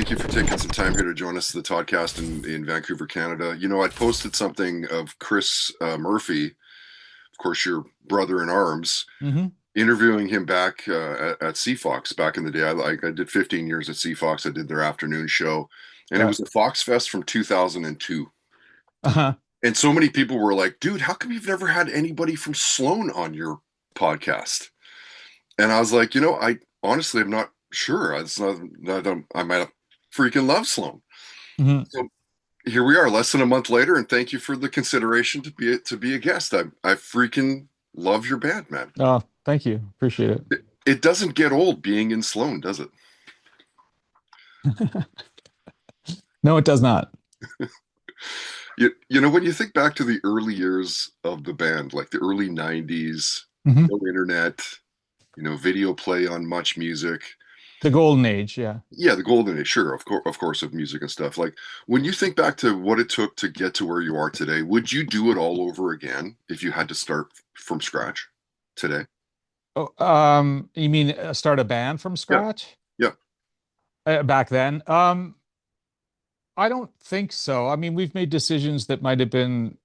thank you for taking some time here to join us to the podcast in Vancouver, Canada. You know, I posted something of Chris Murphy, of course, your brother in arms, Hmm. interviewing him back at CFox back in the day. I did 15 years at CFox. I did their afternoon show, and it Yeah. was the Fox Fest from 2002. Uh-huh. And so many people were like, dude, how come you've never had anybody from Sloan on your podcast? And I was like, I honestly am not sure. It's not, I might have freaking love Sloan. Hmm. So here we are, less than a month later, and thank you for the consideration to be a guest. I freaking love your band, man. Oh, thank you. Appreciate it. It doesn't get old being in Sloan, does it? No, it does not. When you think back to the early years of the band, like the early 90s, Hmm. no internet, video play on Much Music. The golden age, yeah. Yeah, the golden age, sure, of course, of music and stuff. Like when you think back to what it took to get to where you are today, would you do it all over again if you had to start from scratch today? Oh, you mean start a band from Yeah, scratch? yeah, Back then? I don't think so. I mean, we've made decisions that might have been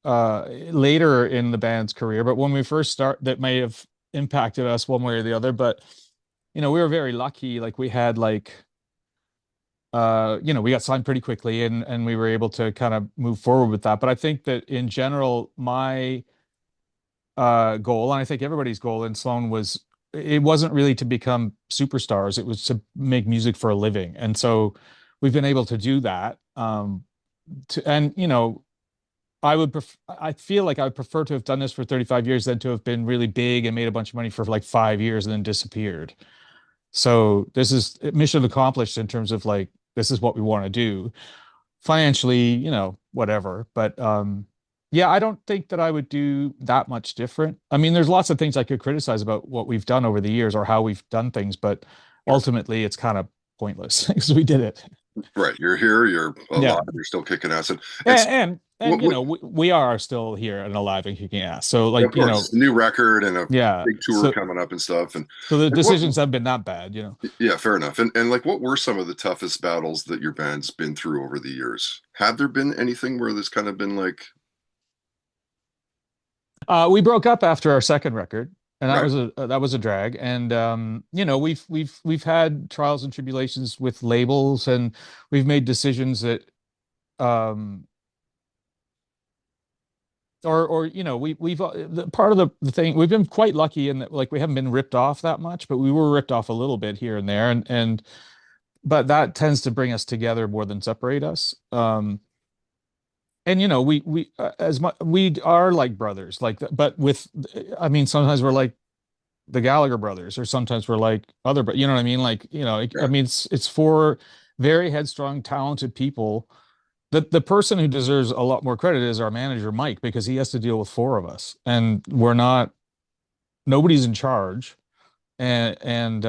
later in the band's career, but when we first start, that may have impacted us one way or the other. But we were very lucky. Like we had we got signed pretty quickly and we were able to kind of move forward with that. But I think that in general, my goal, and I think everybody's goal in Sloan was it wasn't really to become superstars, it was to make music for a living. And so we've been able to do that. And I feel like I would prefer to have done this for 35 years than to have been really big and made a bunch of money for like 5 years and then disappeared. So this is mission accomplished in terms of like this is what we want to do. Financially, whatever. But yeah, I don't think that I would do that much different. I mean, there's lots of things I could criticize about what we've done over the years or how we've done things, but sure. ultimately it's kind of pointless because we did it. Right. You're here, you're Yeah. alive, you're still kicking ass. And it's And what, what we are still here and alive and kicking ass. So of like, course, a new record and a yeah. big tour So coming up and stuff. so the And what decisions have been that bad. Yeah, fair enough. And like what were some of the toughest battles that your band's been through over the years? Have there been anything where there's kind of been like We broke up after our second record, and right? that was a drag. And we've had trials and tribulations with labels, and we've made decisions that um or we've part of the thing we've been quite lucky in that like we haven't been ripped off that much, but we were ripped off a little bit here and there, and but that tends to bring us together more than separate us. And we as much we are like brothers, like but with I mean sometimes we're like the Gallagher brothers, or sometimes we're like other, but you know what I mean? Like, I Yeah. mean, it's four very headstrong, talented people. The person who deserves a lot more credit is our manager, Mike, because he has to deal with four of us, and nobody's in charge, and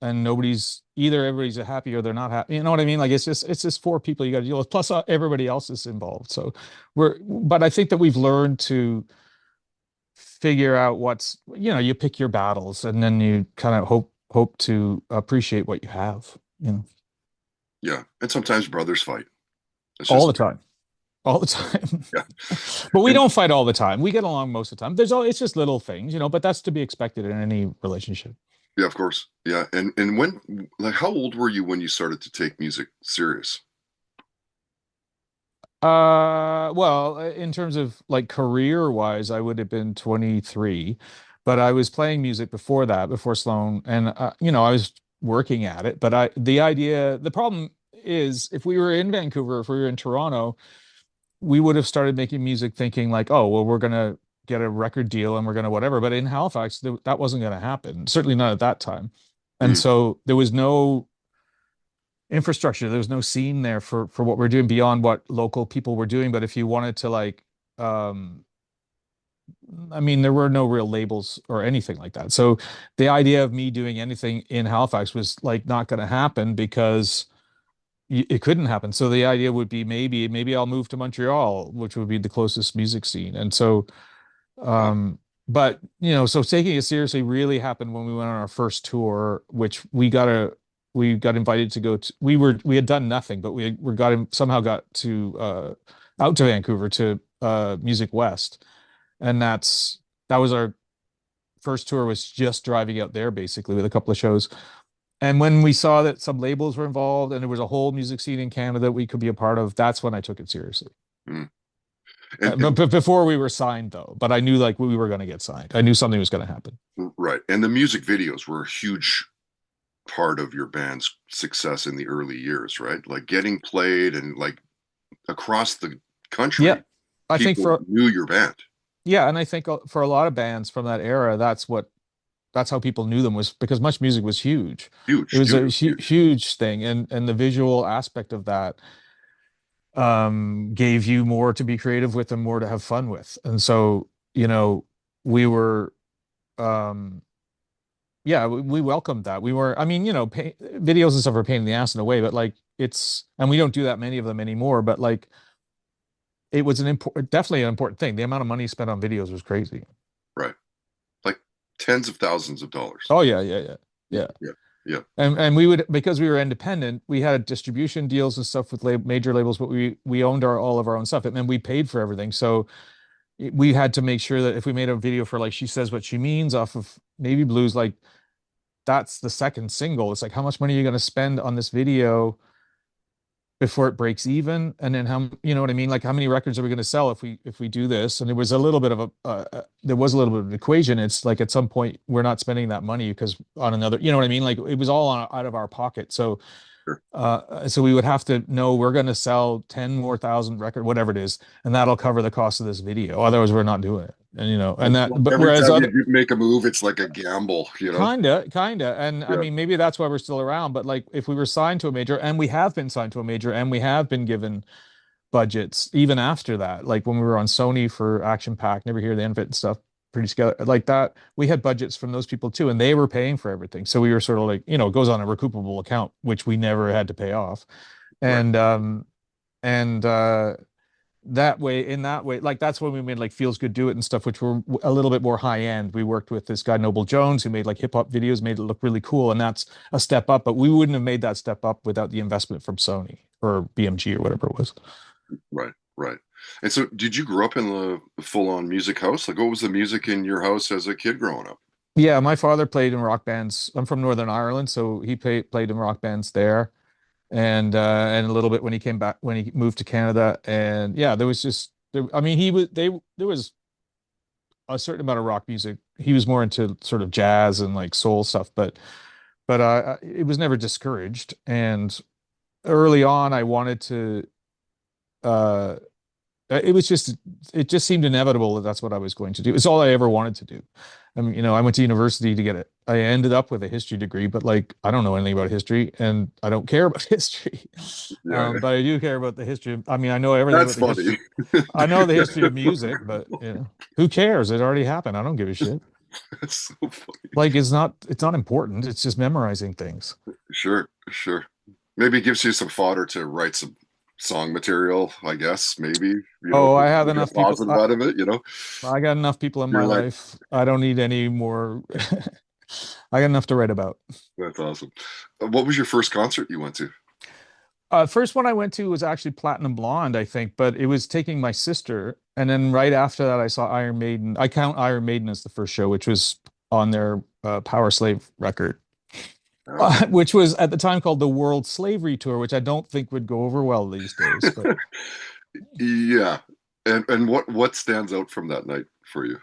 nobody's either everybody's happy or they're not happy. You know what I mean? Like it's just four people you got to deal with, plus everybody else is involved. So but I think that we've learned to figure out you pick your battles and then you kind of hope to appreciate what you have. Yeah. And sometimes brothers fight. It's All just the time. All the time. yeah. But we And don't fight all the time. We get along most of the time. It's just little things, but that's to be expected in any relationship. yeah, of course. Yeah. And when like how old were you when you started to take music serious? Well, in terms of like career wise, I would have been 23, but I was playing music before that, before Sloan, and I was working at it. But the problem is if we were in Vancouver, if we were in Toronto, we would have started making music thinking like, oh, well, we're gonna get a record deal and we're gonna whatever. But in Halifax, that wasn't gonna happen. Certainly not at that time. And Mm, so there was no infrastructure. There was no scene there for what we're doing beyond what local people were doing. But if you wanted to like, um, I mean, there were no real labels or anything like that. So the idea of me doing anything in Halifax was like not going to happen because it couldn't happen. So the idea would be maybe I'll move to Montreal, which would be the closest music scene. And so, wow. but so taking it seriously really happened when we went on our first tour, which we got invited to go to, we had done nothing, but we somehow got to out to Vancouver to Music West. And that was our first tour, was just driving out there basically with a couple of shows. And when we saw that some labels were involved and there was a whole music scene in Canada we could be a part of, that's when I took it seriously. Mm. But before we were signed though, but I knew like we were going to get signed. I knew something was going to happen. Right. And the music videos were a huge part of your band's success in the early years, right? Like getting played and like across the Yeah. country, I think people for knew your band. Yeah, and I think for a lot of bands from that era, that's how people knew them, was because Much Music was huge. It Huge, was dude. It a was huge. huge thing, and the visual aspect of that gave you more to be creative with and more to have fun with. And so, we were um yeah, we welcomed that. We were, I mean, videos and stuff are a pain in the ass in a way, but like and we don't do that many of them anymore, but like it was definitely an important thing. The amount of money spent on videos was crazy. Right. Like tens of thousands of dollars. Oh yeah, yeah, yeah. Yeah. Yeah. Yeah. And we would, because we were independent, we had distribution deals and stuff with major labels, but we owned all of our own stuff. It meant we paid for everything. So we had to make sure that if we made a video for like She Says What She Means off of Navy Blues, like that's the second single. It's like, how much money are you going to spend on this video before it breaks even? And then how, you know what I mean? Like how many records are we going to sell if we do this? And there was a little bit of there was a little bit of an equation. It's like at some point we're not spending that money because on another, you know what I mean? Like it was all out of our pocket. So Sure. so we would have to know we're going to sell 10 more thousand record, whatever it is, and that'll cover the cost of this video. Otherwise we're not doing it. And but Every whereas time other, you make a move, it's like a gamble, you know? kinda. And I Yeah. mean, maybe that's why we're still around. But like, if we were signed to a major, and we have been signed to a major, and we have been given budgets even after that, like when we were on Sony for Action Pack, Never Hear the End of It and stuff, Pretty Together, like that, we had budgets from those people too, and they were paying for everything. So we were sort of like, it goes on a recoupable account, which we never had to pay off. Right. And in that way, like that's when we made like Feels Good Do It and stuff, which were a little bit more high end. We worked with this guy Noble Jones, who made like hip hop videos, made it look really cool, and that's a step up. But we wouldn't have made that step up without the investment from Sony or BMG or whatever it was. Right. Right. And so did you grow up in the full-on music house? Like what was the music in your house as a kid growing up? Yeah, my father played in rock bands. I'm from Northern Ireland, so he played in rock bands there, and a little bit when he came back, when he moved to Canada. And yeah, there was just there. I mean, there was a certain amount of rock music. He was more into sort of jazz and like soul stuff, but it was never discouraged. And early on, I wanted to. Uh, it just seemed inevitable that that's what I was going to do. It's all I ever wanted to do. I mean, I went to university to get it. I ended up with a history degree, but like I don't know anything about history, and I don't care about history. Yeah. But I do care about the history. I mean, I know everything That's about the history. funny. I know the history of music, but who cares? It already happened. I don't give a shit. That's so funny. Like it's not important. It's just memorizing things. Sure, sure. Maybe it gives you some fodder to write some song material, I guess, maybe, Oh, I have like a enough people. positive out of it. I got enough people in my You're like, life. I don't need any more. I got enough to write about. that's awesome. What was your first concert you went to? First one I went to was actually Platinum Blonde, I think, but it was taking my sister. And then right after that, I saw Iron Maiden. I count Iron Maiden as the first show, which was on their Power Slave record, Oh. which was at the time called the World Slavery Tour, which I don't think would go over well these days. But Yeah. And what stands out from that night for you?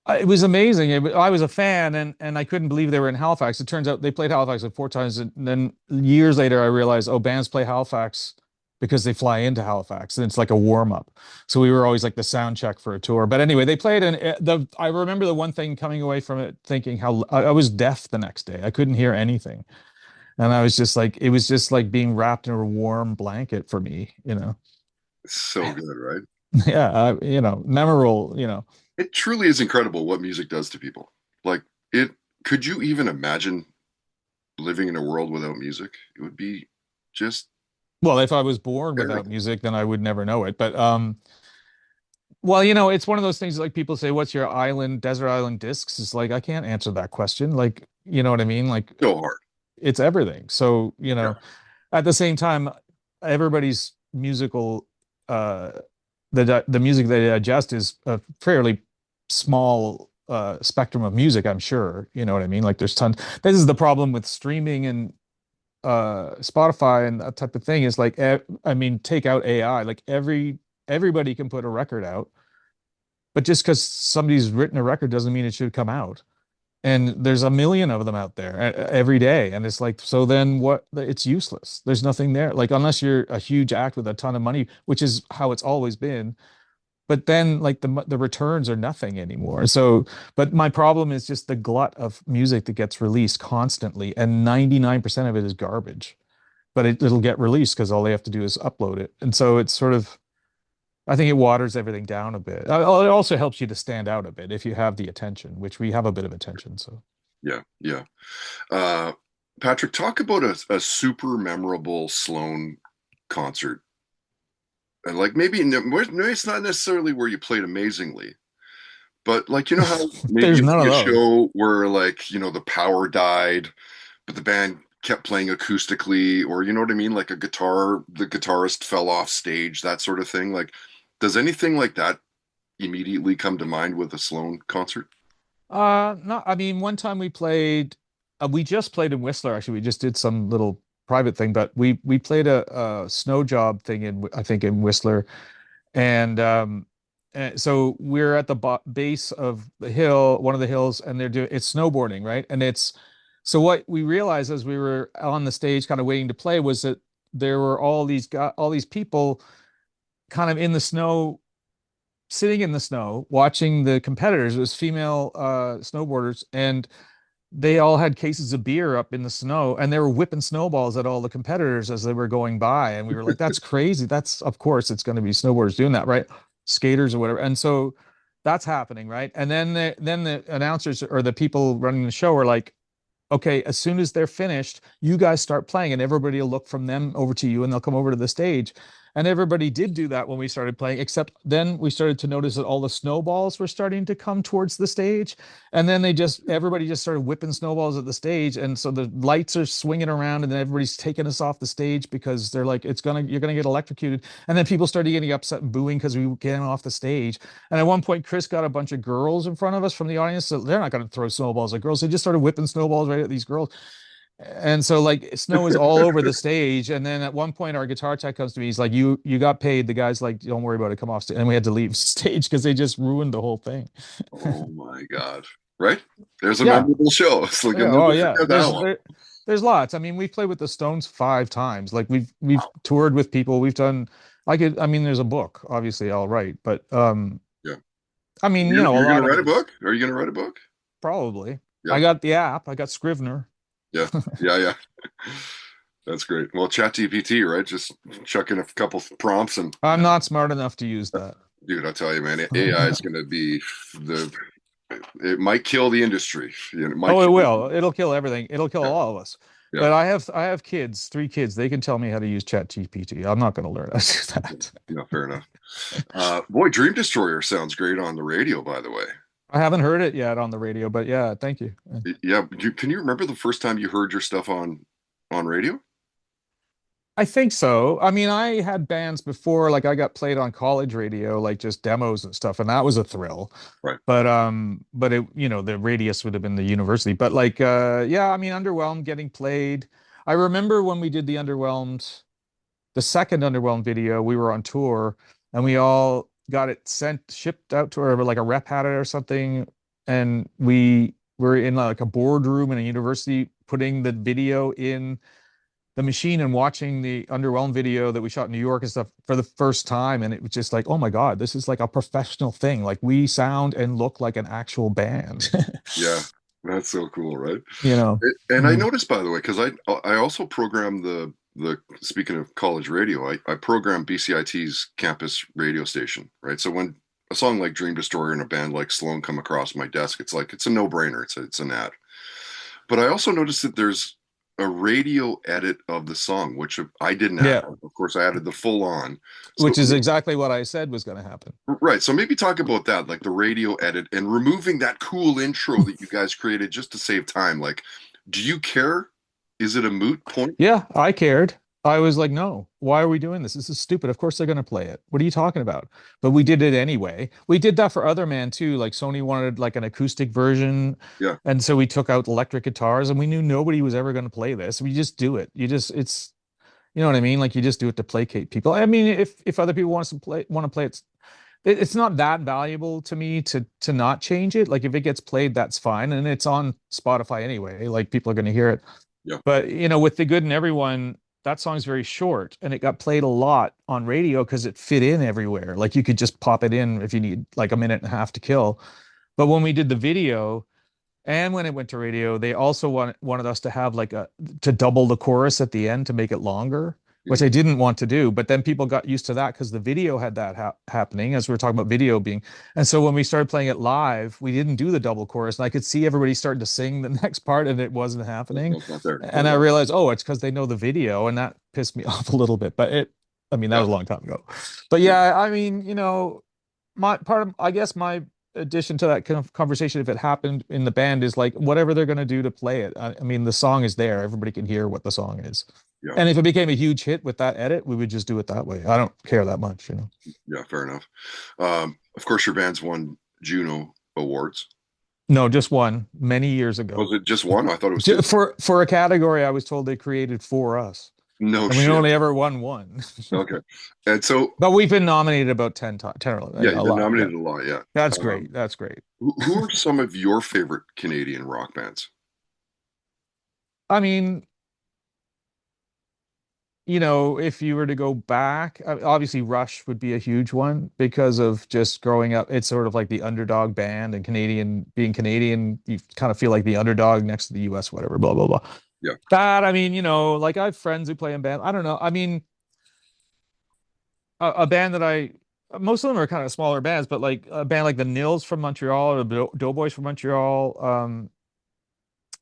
it was amazing. I was a fan, and I couldn't believe they were in Halifax. It turns out they played Halifax like four times, and then years later, I realized, oh, bands play Halifax because they fly into Halifax, and it's like a warm up. So we were always like the sound check for a tour. But anyway, they played, and I remember the one thing coming away from it thinking how I was deaf the next day. I couldn't hear anything, and I was just like, it was just like being wrapped in a warm blanket for me. It's so good, right? Yeah, memorable. It truly is incredible what music does to people. Like it, could you even imagine living in a world without music? It would be just Well, if I was born without terrible. music, then I would never know it. But well, it's one of those things like people say, "What's your desert island discs?" It's like I can't answer that question. Like, you know what I mean? Like, So hard. it's everything. So, Yeah. at the same time, everybody's musical, the music they digest is a fairly small spectrum of music, I'm sure. You know what I mean? Like there's tons. This is the problem with streaming and Spotify and that type of thing is like, I mean, take out AI, like everybody can put a record out, but just because somebody's written a record doesn't mean it should come out. And there's a million of them out there every day. And it's like, so then what? It's useless. There's nothing there. Like, unless you're a huge act with a ton of money, which is how it's always been. But then, like, the returns are nothing anymore. So, but my problem is just the glut of music that gets released constantly, and 99% of it is garbage. But it'll get released because all they have to do is upload it. And so it's sort of, I think it waters everything down a bit. It also helps you to stand out a bit if you have the attention, which we have a bit of attention. So. Yeah. Yeah. Uh, Patrick, talk about a super memorable Sloan concert. And like maybe it's not necessarily where you played amazingly, but like you know how maybe There's you none of see a those. show where like the power died, but the band kept playing acoustically, or you know what I mean, like the guitarist fell off stage, that sort of thing. Like, does anything like that immediately come to mind with a Sloan concert? No, I mean, one time we just played in Whistler, actually. We just did some little private thing, but we played a snow job thing I think in Whistler. And so we're at the base of the hill, one of the hills, and it's snowboarding, right? So what we realized as we were on the stage kind of waiting to play was that there were all these people kind of in the snow, sitting in the snow watching the competitors. It was female snowboarders, and they all had cases of beer up in the snow, and they were whipping snowballs at all the competitors as they were going by. And we were like, that's crazy. That's, of course it's going to be snowboarders doing that, right? Skaters or whatever. And so that's happening, right? And then the announcers or the people running the show are like, okay, as soon as they're finished, you guys start playing, and everybody will look from them over to you, and they'll come over to the stage. And everybody did do that when we started playing, except then we started to notice that all the snowballs were starting to come towards the stage. And then everybody just started whipping snowballs at the stage. And so the lights are swinging around, and then everybody's taking us off the stage because they're like, you're going to get electrocuted. And then people started getting upset and booing because we were getting off the stage. And at one point, Chris got a bunch of girls in front of us from the audience. So they're not going to throw snowballs at girls. They just started whipping snowballs right at these girls. And so like snow is all over the stage. And then at one point our guitar tech comes to me. He's like, you got paid. The guy's like, don't worry about it. Come off stage. And we had to leave stage because they just ruined the whole thing. Oh my God. Right? There's a Yeah. memorable show. It's like I'll Yeah. Oh never yeah. forget that one. There's lots. I mean, we've played with the Stones 5 times. Like we've toured with people. We've done, I mean, there's a book, obviously I'll write, but Yeah. I mean, a You're gonna lot of write a it is book? Are you gonna write a book? probably. I Yeah. got the app. I got Scrivener. Yeah. Yeah. Yeah. That's great. Well, ChatGPT, right? Just chuck in a couple prompts and I'm not smart enough to use that. dude, I tell you, man, AI is going to be the. It might kill the industry. It might Oh, it kill. will. It'll kill everything. It'll kill Yeah. all of us. Yeah. But I have kids, 3 kids. They can tell me how to use Chat GPT. I'm not going to learn how to do that. Yeah. Fair enough. Boy, Dream Destroyer sounds great on the radio, by the way. I haven't heard it yet on the radio, but yeah, thank you. Yeah. Can you remember the first time you heard your stuff on radio? I think so. I mean, I had bands before, like I got played on college radio, like just demos and stuff, and that was a thrill. Right. But it, the radius would have been the university. But like, yeah, I mean, Underwhelmed getting played. I remember when we did the second Underwhelmed video, we were on tour, and we all got it shipped out to her, like a rep had it or something, and we were in like a boardroom in a university putting the video in the machine and watching the Underwhelmed video that we shot in New York and stuff for the first time. And it was just like, oh my God, this is like a professional thing. Like we sound and look like an actual band. Yeah. That's so cool, right? you know. And I Mm. noticed, by the way, because I also program the speaking of college radio, I program BCIT's campus radio station, right? So when a song like Dream Destroyer and a band like Sloan come across my desk, it's like it's a no-brainer. It's an ad. But I also noticed that there's a radio edit of the song, which I didn't add. Yeah, Of course, I added the full on. So which is exactly what I said was going to happen. right, so maybe talk about that, like the radio edit and removing that cool intro that you guys created just to save time. Like, do you care Is it a moot point? Yeah, I cared. I was like, no, why are we doing this? This is stupid. Of course they're going to play it. What are you talking about? But we did it anyway. We did that for other man too. Like Sony wanted like an acoustic version. Yeah. And so we took out electric guitars and we knew nobody was ever going to play this. We just do it. It's, you know what I mean? Like you just do it to placate people. I mean, if other people want to play it, it's not that valuable to me to not change it. Like if it gets played, that's fine. And it's on Spotify anyway. Like people are going to hear it. Yeah. But with The Good and Everyone, that song's very short and it got played a lot on radio because it fit in everywhere. Like you could just pop it in if you need like a minute and a half to kill. But when we did the video and when it went to radio, they also wanted us to have like to double the chorus at the end to make it longer, which Mhm. I didn't want to do. But then people got used to that because the video had that happening as we were talking about video being. And so when we started playing it live, we didn't do the double chorus. And I could see everybody starting to sing the next part and it wasn't happening. It's not there. It's not And I there. realized, oh, it's because they know the video. And that pissed me off a little bit. But I mean, that Yeah. was a long time ago. But Yeah. yeah, I mean, my part of, I guess my addition to that kind of conversation, if it happened in the band, is like whatever they're going to do to play it. I mean, the song is there. Everybody can hear what the song is. Yeah. And if it became a huge hit with that edit, we would just do it that way. I don't care that much. Yeah. Fair enough. Of course, your band's won Juno awards. No, just one many years ago. Was it just one? I thought it was two. For a category I was told they created for us. No And we shit. only ever won one. Okay. And so, But we've been nominated about 10 times, 10 or 11, yeah, a you've been lot. Yeah. nominated a lot. Yeah. That's great. That's great. Who are some of your favorite Canadian rock bands? I mean, if you were to go back, obviously Rush would be a huge one because of just growing up. It's sort of like the underdog band and being Canadian, you kind of feel like the underdog next to the US, whatever, blah, blah, blah. Yeah. That, I mean, like I have friends who play in band. I don't know. I mean, a band that most of them are kind of smaller bands, but like a band like the Nils from Montreal or the Doughboys from Montreal.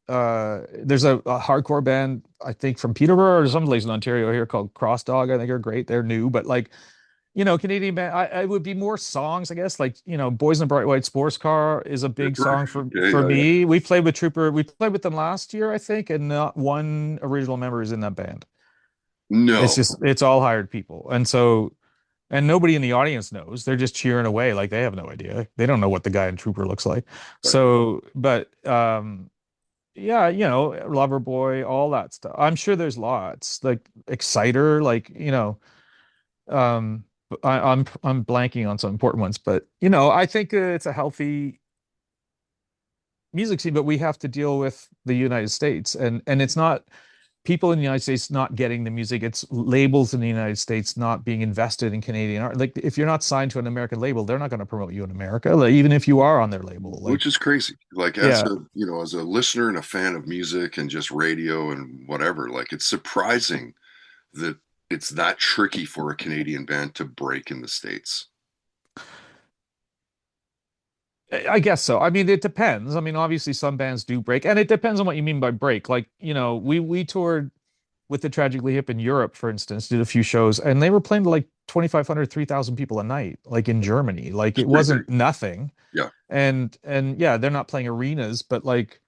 There's a hardcore band I think from Peterborough or some place in Ontario here called Cross Dog. I think are great. They're new, but like Canadian band. I would be more songs, I guess. Like Boys in a Bright White Sports Car is a big song for Yeah, for yeah, yeah. me. We played with Trooper. We played with them last year, I think, and not one original member is in that band. No. It's all hired people, and nobody in the audience knows. They're just cheering away like they have no idea. They don't know what the guy in Trooper looks like. Right. So, but yeah, Loverboy, all that stuff. I'm sure there's lots like Exciter, like um, I'm blanking on some important ones, but I think it's a healthy music scene, but we have to deal with the United States, and it's not people in the United States not getting the music. It's labels in the United States not being invested in Canadian art. Like if you're not signed to an American label, they're not going to promote you in America, like, even if you are on their label. Like, Which is crazy. Like as yeah, as a listener and a fan of music and just radio and whatever, like it's surprising that it's that tricky for a Canadian band to break in the States. I guess so. I mean, it depends. I mean, obviously some bands do break, and it depends on what you mean by break. Like, we toured with the Tragically Hip in Europe, for instance, did a few shows, and they were playing to like 2,500, 3,000 people a night, like in Germany. Like It's it pretty big. wasn't nothing. Yeah. And yeah, they're not playing arenas, but like,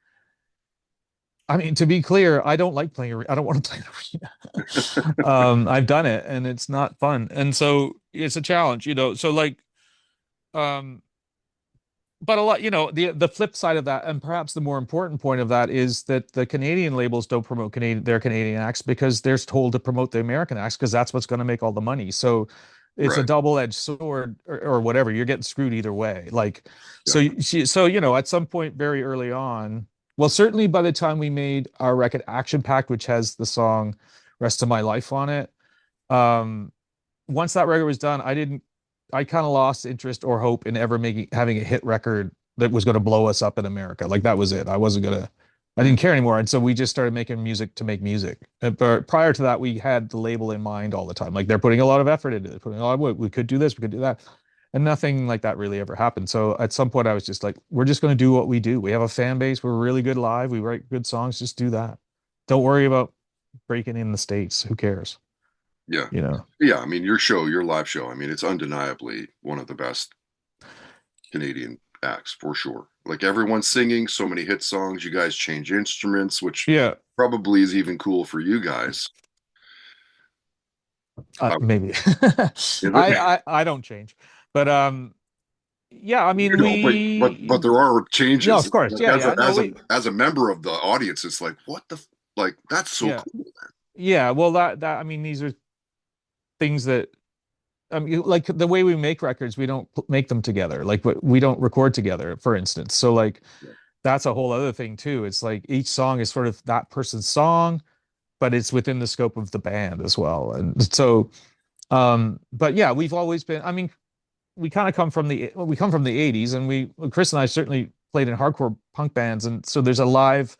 I mean, to be clear, I don't like playing I don't want to play an arena. I've done it and it's not fun. And so it's a challenge. So like, um, but a lot, the flip side of that, and perhaps the more important point of that, is that the Canadian labels don't promote their Canadian acts because they're told to promote the American acts because that's what's going to make all the money. So it's a Right. double-edged sword, or whatever. You're getting screwed either way. Like, Yeah. at some point very early on, well, certainly by the time we made our record Action Pact, which has the song "Rest of My Life" on it, um, once that record was done, I kind of lost interest or hope in ever having a hit record that was going to blow us up in America. Like that was it. I didn't care anymore. And so we just started making music to make music. But prior to that, we had the label in mind all the time. Like they're putting a lot of effort into it, putting a lot of work. We could do this, we could do that. And nothing like that really ever happened. So at some point I was just like, we're just going to do what we do. We have a fan base. We're really good live. We write good songs. Just do that. Don't worry about breaking in the States. Who cares? Yeah. You know? Yeah. I mean, your live show, I mean, it's undeniably one of the best Canadian acts for sure. Like everyone's singing so many hit songs. You guys change instruments, which Yeah. probably is even cool for you guys. Uh, Maybe. is it? I don't change, but yeah, I You mean, know, but we, there are no, changes. of course, Like yeah, yeah, no, we, as a member of the audience, it's like what the like that's so yeah, cool. yeah. Well, I mean, these are things that, I mean, like the way we make records, we don't make them together. Like we don't record together, for instance. So like Yeah, that's a whole other thing too. It's like each song is sort of that person's song, but it's within the scope of the band as well. And so, but yeah, we've always been. I mean, we kind of come from we come from the 80s, and Chris and I certainly played in hardcore punk bands, and so there's a live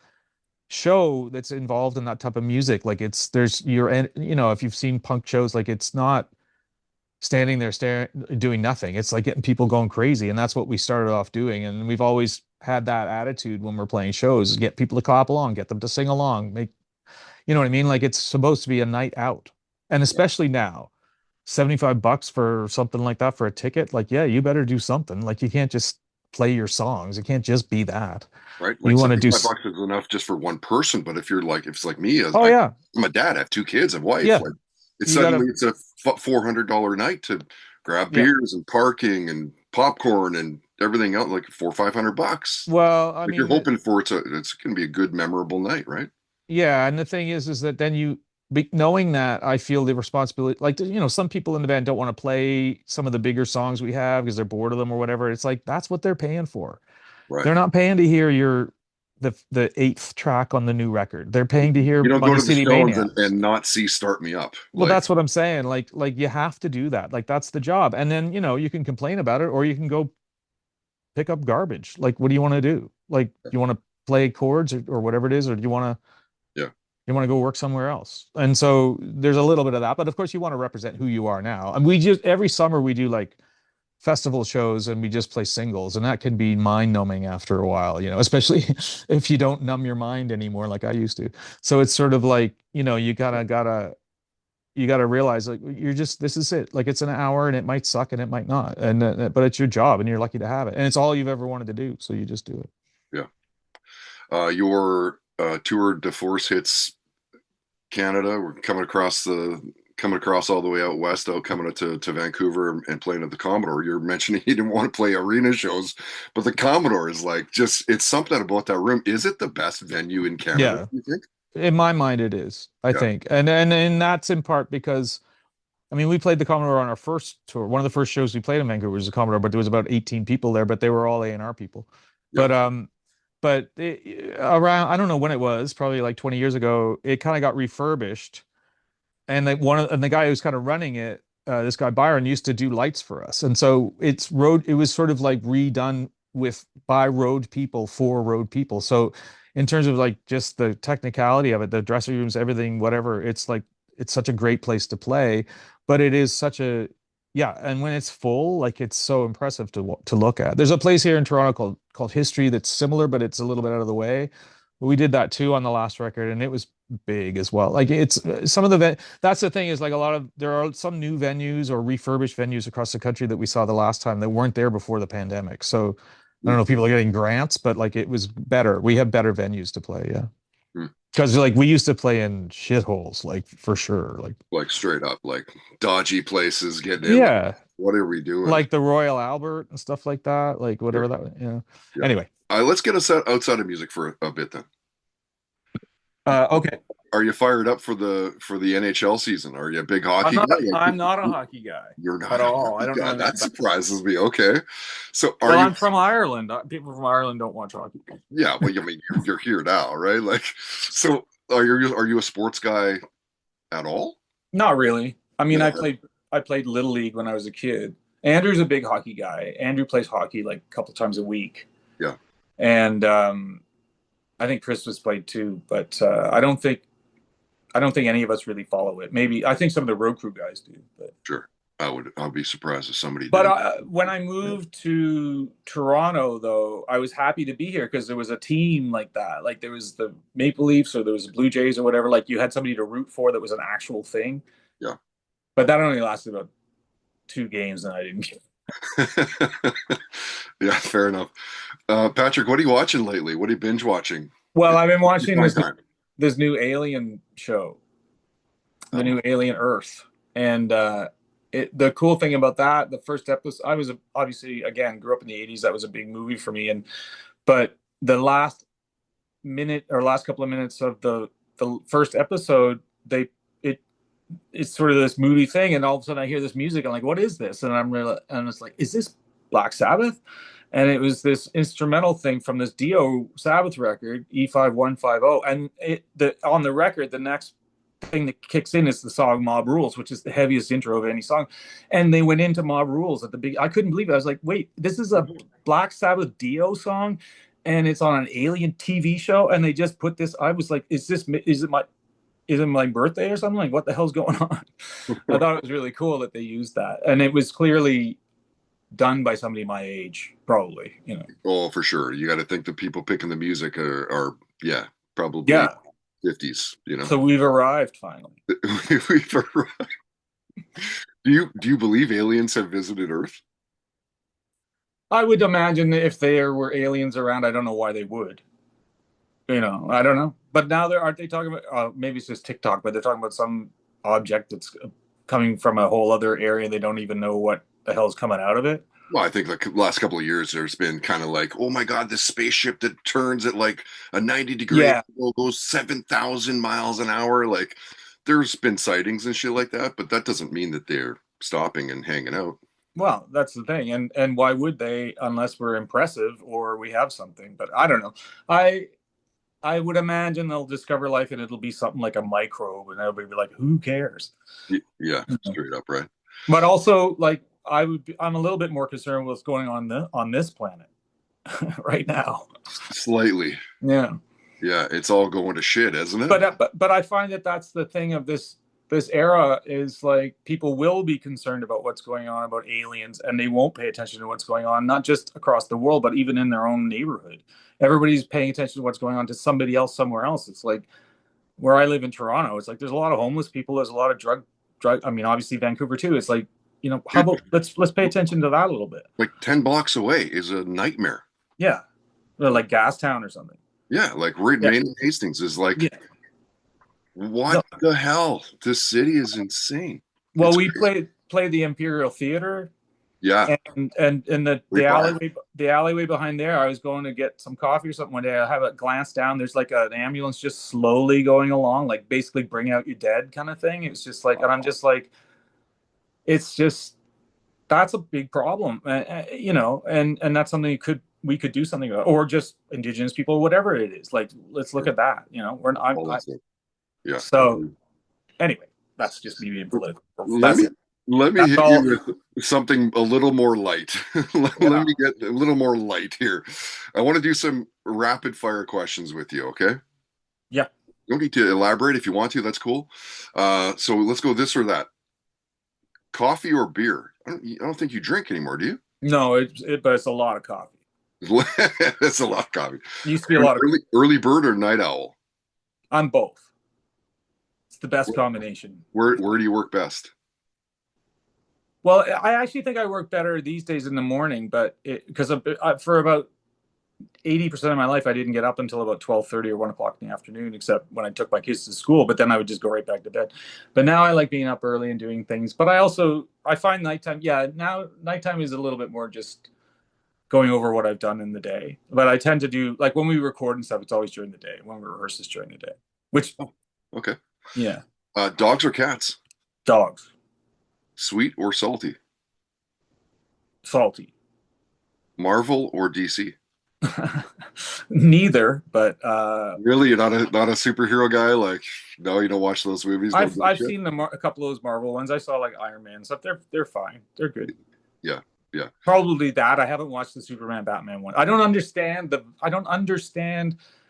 show that's involved in that type of music. Like it's there's you're you know, if you've seen punk shows, like it's not standing there staring doing nothing. It's like getting people going crazy, and that's what we started off doing. And we've always had that attitude when we're playing shows: get people to clap along, get them to sing along, make, you know what I mean? Like it's supposed to be a night out. And especially now, $75 for something like that for a ticket, like yeah, you better do something. Like you can't just play your songs. It can't just be that. right. You Like want to do 75 bucks is enough just for one person, but if you're like if it's like me, as Oh yeah. I'm a dad, I have two kids, a wife, Yeah. like it's You gotta, suddenly it's a $400 night to grab yeah. beers and parking and popcorn and everything else, like 400 or 500 bucks. Well, I Like you're mean, hoping for it's going to be a good memorable night, right? yeah, and the thing is that then knowing that, I feel the responsibility. Like, you know, some people in the band don't want to play some of the bigger songs we have because they're bored of them or whatever. It's like that's what they're paying for. Right. They're not paying to hear the eighth track on the new record. They're paying to hear You don't go Motor to the City Stones Maniacs. and not see Start Me Up. Well, Like, that's what I'm saying. Like you have to do that. Like that's the job. And then, you know, you can complain about it, or you can go pick up garbage. Like, what do you want to do? Like, do you want to play chords, or whatever it is, or do yeah, you want to go work somewhere else? And so there's a little bit of that, but of course you want to represent who you are now. And we just every summer we do like festival shows, and we just play singles, and that can be mind numbing after a while, you know, especially if you don't numb your mind anymore like I used to. So it's sort of like, you know, you gotta realize like you're just this is it. Like it's an hour, and it might suck and it might not, and but it's your job, and you're lucky to have it, and it's all you've ever wanted to do, so you just do it. yeah. Your tour de force hits Canada. We're coming across all the way out west, out coming to Vancouver and playing at the Commodore. You're mentioning you didn't want to play arena shows, but the Commodore is like just it's something about that room. Is it the best venue in Canada, Yeah, you think? in my mind it is, I Yeah, think, and that's in part because I mean, we played the Commodore on our first tour. One of the first shows we played in Vancouver was the Commodore, but there was about 18 people there, but they were all A&R people. yeah, But around, I don't know when it was, probably like 20 years ago, it kind of got refurbished, and the guy who's kind of running it, this guy Byron, used to do lights for us, and so it was sort of like redone with by road people for road people. So in terms of like just the technicality of it, the dressing rooms, everything, whatever, it's like it's such a great place to play, but it is such a yeah, and when it's full, like it's so impressive to look at. There's a place here in Toronto called History that's similar, but it's a little bit out of the way. We did that too on the last record, and it was big as well. Like it's some of that's the thing is like there are some new venues or refurbished venues across the country that we saw the last time that weren't there before the pandemic. So I don't mm, know if people are getting grants, but like it was better. We have better venues to play, yeah. mm. Because like we used to play in shitholes, like for sure. Like Like straight up, like dodgy places getting in. Like, yeah, what are we doing? like the Royal Albert and stuff like that, like Sure. whatever that, you know. Yeah. Anyway, Let's get us outside of music for a bit then. okay. Are you fired up for the NHL season? Are you a big hockey guy? I'm not a hockey guy You're at not a all. I hockey don't know guy. anything That about. surprises me. Okay. So are Well, you? I'm from Ireland. People from Ireland don't watch hockey. Yeah. Well, I mean, you're here now, right? Like, so are you a sports guy at all? Not really. I mean, No. I played little league when I was a kid. Andrew's a big hockey guy. Andrew plays hockey like a couple times a week, Yeah. and I think Chris was played too. But I don't think any of us really follow it. Maybe I think some of the road crew guys do. Sure. I'd be surprised if somebody But didn't. when I Yeah. moved to Toronto, though, I was happy to be here because there was a team like that. Like there was the Maple Leafs or there was the Blue Jays or whatever. Like you had somebody to root for that was an actual thing. Yeah. But that only lasted about two games, and I didn't get. Yeah. Fair enough. Patrick, what are you watching lately? What are you binge watching? Well, It's I've been your watching fun this time. this new Alien show, the Oh, new Alien Earth, and the cool thing about that, the first episode, I was obviously again grew up in the '80s. That was a big movie for me, and but the last minute or last couple of minutes of the first episode, they it it's sort of this moody thing, and all of a sudden I hear this music. I'm like, what is this? And I'm really, and it's like, is this Black Sabbath? And it was this instrumental thing from this Dio Sabbath record, E5150. And on the record, the next thing that kicks in is the song Mob Rules, which is the heaviest intro of any song. And they went into Mob Rules at the big. I couldn't believe it. I was like, wait, this is a Black Sabbath Dio song, and it's on an Alien TV show, and they just put this. I was like, is it my birthday or something? Like, what the hell's going on? I thought it was really cool that they used that, and it was clearly done by somebody my age, probably. oh, for sure. You got to think the people picking the music are yeah, probably Yeah. 50s. So we've arrived finally. We've arrived. Do you believe aliens have visited Earth? I would imagine if there were aliens around, I don't know why they would. I don't know. But now aren't they talking about? Maybe it's just TikTok, but they're talking about some object that's coming from a whole other area. They don't even know what the hell's coming out of it. Well, I think the last couple of years, there's been kind of like, oh my God, this spaceship that turns at like a 90-degree Yeah. angle goes 7,000 miles an hour. Like, there's been sightings and shit like that, but that doesn't mean that they're stopping and hanging out. Well, that's the thing, and why would they unless we're impressive or we have something? But I don't know. I I would imagine they'll discover life and it'll be something like a microbe, and everybody be like, "Who cares?" Yeah, straight up, right? But also, like, I'm a little bit more concerned with what's going on this planet right now. Slightly. Yeah. Yeah, it's all going to shit, isn't it? But I find that that's the thing of this era is like people will be concerned about what's going on about aliens, and they won't pay attention to what's going on, not just across the world, but even in their own neighborhood. Everybody's paying attention to what's going on to somebody else somewhere else. It's like where I live in Toronto. It's like there's a lot of homeless people. There's a lot of drug. I mean, obviously Vancouver too. It's like, how Dude, about let's pay attention to that a little bit. like 10 blocks away is a nightmare. Yeah, or like Gastown or something. Yeah, like right Yeah. Main and Hastings is like, Yeah. what No. the hell? This city is insane. Well, It's we crazy. played the Imperial Theater, Yeah, and the great bar. alleyway behind there. I was going to get some coffee or something one day. I have a glance down. There's like an ambulance just slowly going along, like basically bring out your dead kind of thing. It's just like, and I'm just like, it's just that's a big problem, and that's something we could do something about, or just Indigenous people, whatever it is. Like, let's look at that. We're not. All that stuff. Yeah. So anyway, that's just me being political. Let That's me it. let me That's hit all. you with something a little more light. Let Yeah. me get a little more light here. I want to do some rapid fire questions with you, okay? Yeah. You don't need to elaborate if you want to, that's cool. So let's go this or that. Coffee or beer? I don't think you drink anymore, do you? No, but it's a lot of coffee. That's a lot of coffee. It used to be a lot of. Early bird or night owl? I'm both. It's the best combination. Where do you work best? Well, I actually think I work better these days in the morning, but because for about 80% of my life, I didn't get up until about 12:30 or 1 o'clock in the afternoon, except when I took my kids to school. But then I would just go right back to bed. But now I like being up early and doing things. But I find nighttime. Yeah, now nighttime is a little bit more just going over what I've done in the day. But I tend to do, like, when we record and stuff, it's always during the day. When we rehearse, it's during the day. Which, Okay. yeah, Dogs or cats? dogs, Sweet or salty? salty. Marvel or DC? Neither, but Really, you're not a superhero guy? Like, no, you don't watch those movies? Don't give a I've shit? seen a couple of those Marvel ones. I saw like Iron Man and stuff. They're fine. They're good. Yeah, yeah. Probably that. I haven't watched the Superman Batman one. I don't understand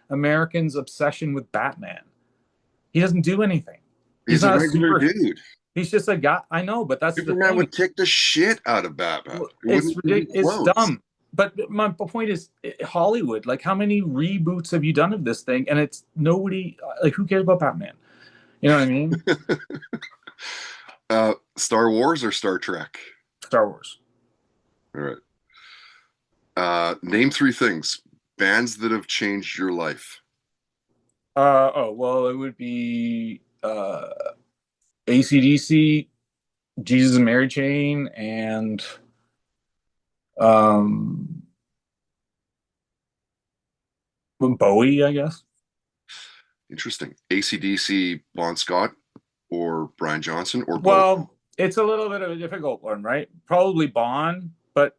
Americans' obsession with Batman. He doesn't do anything. He's He's a not a regular super. dude. He's just a guy. I know, but that's the Superman thing. would kick the shit out of Batman. It It's wouldn't even be ridiculous. It's close. dumb. But my point is, Hollywood. Like, how many reboots have you done of this thing? And it's nobody. Like, who cares about Batman? You know what I mean? Star Wars or Star Trek? Star Wars. All right. Name three things. Bands that have changed your life. Oh well, it would be AC/DC, Jesus and Mary Chain, and um Bowie, I guess. Interesting. AC/DC, Bon Scott, or Brian Johnson, or both? Well, it's a little bit of a difficult one, right? Probably Bond, but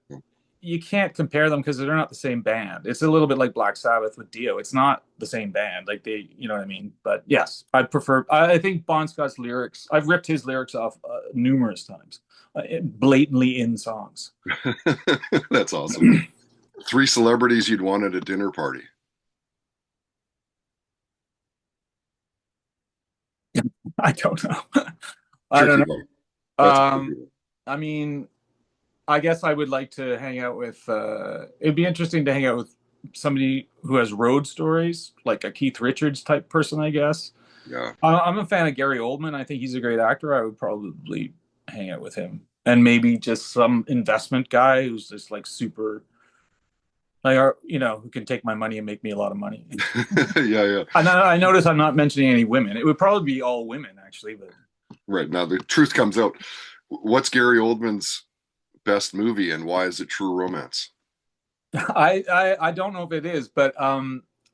you can't compare them because they're not the same band. It's a little bit like Black Sabbath with Dio. It's not the same band. Like they, you know what I mean? But yes, I prefer. I think Bon Scott's lyrics. I've ripped his lyrics off numerous times, blatantly in songs. That's awesome. Three celebrities you'd want at a dinner party. I don't know. I don't Tricky know. one. That's a tricky one. I mean, I guess I would like to hang out with. It'd be interesting to hang out with somebody who has road stories, like a Keith Richards type person, I guess. Yeah. I'm a fan of Gary Oldman. I think he's a great actor. I would probably hang out with him, and maybe just some investment guy who's just like super, like, who can take my money and make me a lot of money. Yeah, yeah. And I notice I'm not mentioning any women. It would probably be all women, actually, but Right. Now the truth comes out. What's Gary Oldman's best movie and why is it True Romance? I don't know if it is, but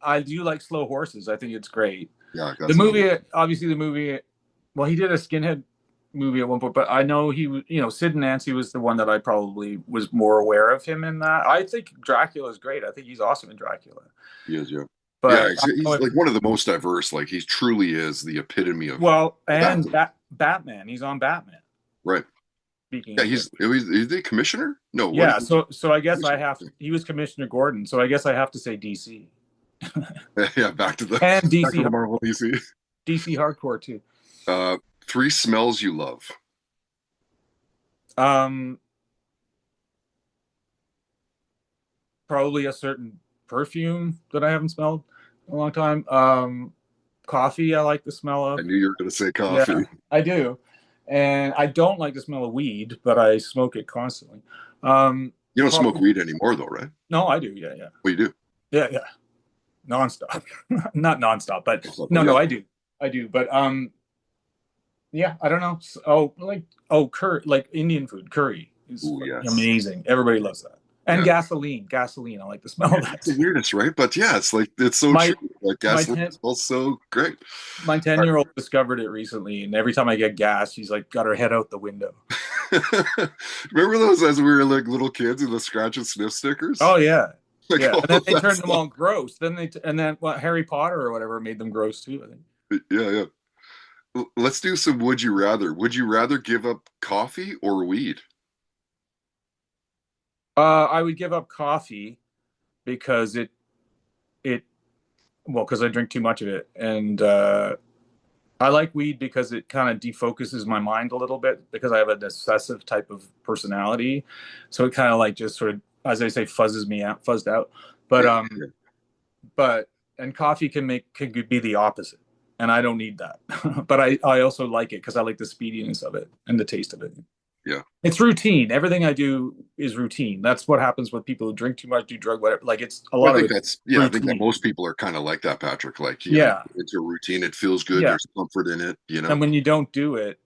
I do like Slow Horses. I think it's great. Yeah, The that's movie, obviously, the movie. Well, he did a skinhead movie at one point, but I know he was, Sid and Nancy was the one that I probably was more aware of him in that. I think Dracula is great. I think he's awesome in Dracula. he is, yeah. Yeah, But he's like one of the most diverse. Like he truly is the epitome of well, and Batman. Batman. He's on Batman. Right. Speaking Yeah, of which. he's the commissioner? No, what Yeah, is he? so I guess he was Commissioner Gordon, so I guess I have to say DC. Yeah, And back to the Marvel DC. DC hardcore too. Uh, three smells you love. Um, Probably a certain perfume that I haven't smelled in a long time. Coffee I like the smell I of. knew you were going to say coffee. Yeah, I do. And I don't like the smell of weed, but I smoke it constantly. You don't smoke Probably, weed anymore, though, right? no, I do. Yeah, yeah. Well, you do. Yeah, yeah. Nonstop. Not nonstop, but Yeah. no, I do. I do. But yeah, I don't know. Curry, like Indian food, curry is Ooh, yes. amazing. Everybody loves that. And Yeah. gasoline. I like the smell of that. It's the weirdest, right? But yeah, it's so true. Like gasoline smells so great. My 10-year-old discovered it recently, and every time I get gas, she's like got her head out the window. Remember those as we were like little kids and the scratch and sniff stickers? Oh yeah, Like, yeah. And then they turned them all gross. And then Harry Potter or whatever made them gross too, I think. Yeah, yeah. Let's do some would you rather. Would you rather give up coffee or weed? I would give up coffee because because I drink too much of it, and I like weed because it kind of defocuses my mind a little bit because I have an obsessive type of personality, so it kind of like just sort of, as I say, fuzzed out. But and coffee can be the opposite, and I don't need that. But I also like it because I like the speediness of it and the taste of it. Yeah. It's routine. Everything I do is routine. That's what happens with people who drink too much, do drug, whatever. Like it's a lot of it. I think that most people are kind of like that, Patrick. Like, it's a routine. It feels good. Yeah. There's comfort in it, And when you don't do it,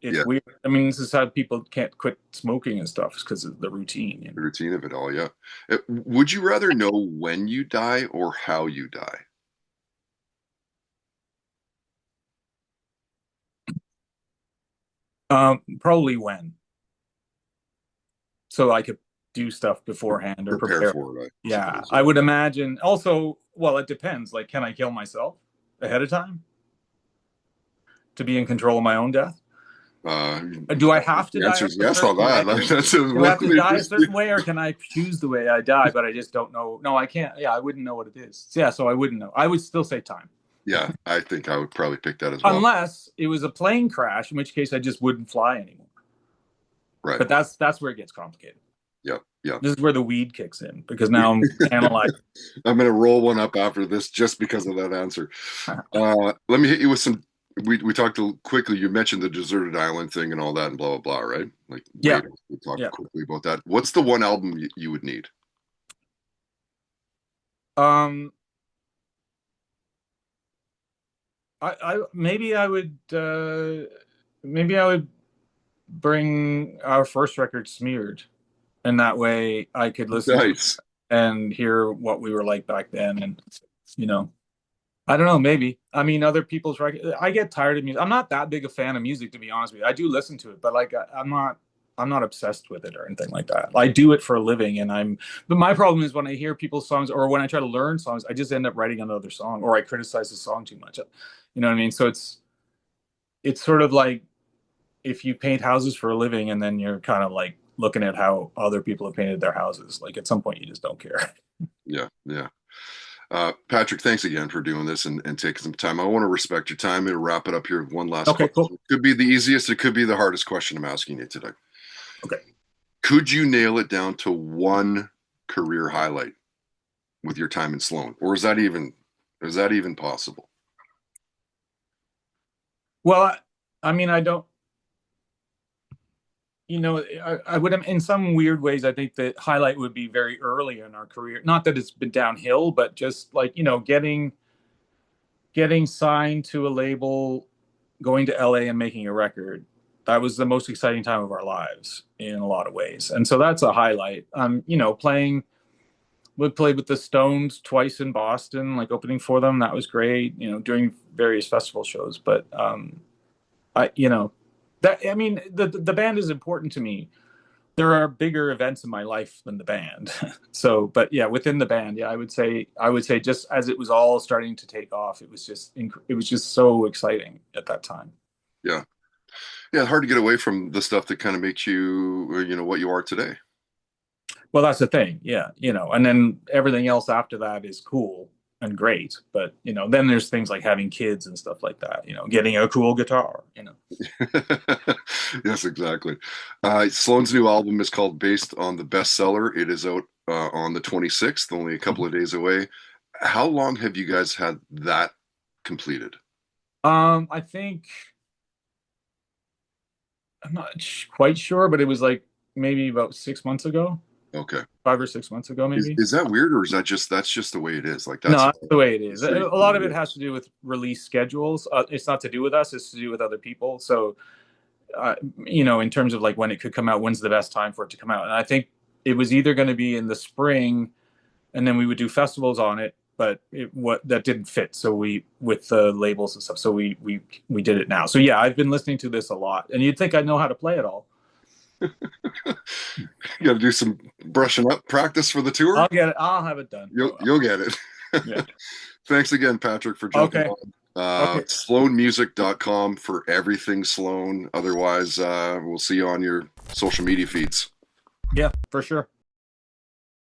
it's weird. I mean, this is how people can't quit smoking and stuff because of the routine. The routine of it all, yeah. Would you rather know when you die or how you die? Probably when. So I could do stuff beforehand or prepare for it. Yeah, I would imagine. Also, well, it depends. Like, can I kill myself ahead of time to be in control of my own death? Do I have to die? Answer is yes on that. Do I have to die a certain way, or can I choose the way I die? But I just don't know. No, I can't. Yeah, I wouldn't know what it is. Yeah, so I wouldn't know. I would still say time. Yeah, I think I would probably pick that as well. Unless it was a plane crash, in which case I just wouldn't fly anymore. Right. But that's where it gets complicated. Yeah, yeah. This is where the weed kicks in because now I'm analyzing. I'm going to roll one up after this just because of that answer. Let me hit you with some. We talked quickly. You mentioned the deserted island thing and all that and blah blah blah, right? Like, yeah. We talked quickly about that. What's the one album you would need? Maybe I would bring our first record, Smeared, and that way I could listen to it Nice. and hear what we were like back then. And you know, I don't know, maybe. I mean, other people's record. I get tired of music. I'm not that big a fan of music, to be honest with you. I do listen to it, but like I'm not obsessed with it or anything like that. I do it for a living, but my problem is when I hear people's songs or when I try to learn songs, I just end up writing another song or I criticize the song too much. You know what I mean? So it's sort of like if you paint houses for a living and then you're kind of like looking at how other people have painted their houses. Like at some point you just don't care. Yeah, yeah. Patrick, thanks again for doing this and taking some time. I want to respect your time and wrap it up here with one last Okay, question. cool. It could be the easiest, it could be the hardest question I'm asking you today. Okay. Could you nail it down to one career highlight with your time in Sloan? Or is that even possible? Well, I mean, I don't, I would have, in some weird ways, I think the highlight would be very early in our career. Not that it's been downhill, but just like, getting signed to a label, going to LA and making a record. That was the most exciting time of our lives in a lot of ways. And so that's a highlight. We played with the Stones twice in Boston, like opening for them. That was great, doing various festival shows. But the band is important to me. There are bigger events in my life than the band. So, but yeah, within the band, yeah, I would say just as it was all starting to take off, it was just so exciting at that time. Yeah. Yeah, hard to get away from the stuff that kind of makes you, what you are today. Well, that's the thing. Yeah. And then everything else after that is cool and great. But, then there's things like having kids and stuff like that, getting a cool guitar. Yes, exactly. Sloan's new album is called Based on the Bestseller. It is out on the 26th, only a couple of days away. How long have you guys had that completed? I think I'm not quite sure, but it was like maybe about 6 months ago. Okay. 5 or 6 months ago, maybe. Is that weird, or is that's just the way it is? Like No, that's that's the way it is. A lot of it has to do with release schedules. It's not to do with us; it's to do with other people. So, in terms of like when it could come out, when's the best time for it to come out? And I think it was either going to be in the spring, and then we would do festivals on it. But that didn't fit. So with the labels and stuff. So we did it now. So yeah, I've been listening to this a lot, and you'd think I know how to play it all. You got to do some brushing up practice for the tour. I'll get it. I'll have it done. You'll get it. Yeah. Thanks again, Patrick, for jumping on. Okay. Sloanmusic.com for everything Sloan. Otherwise, we'll see you on your social media feeds. Yeah, for sure.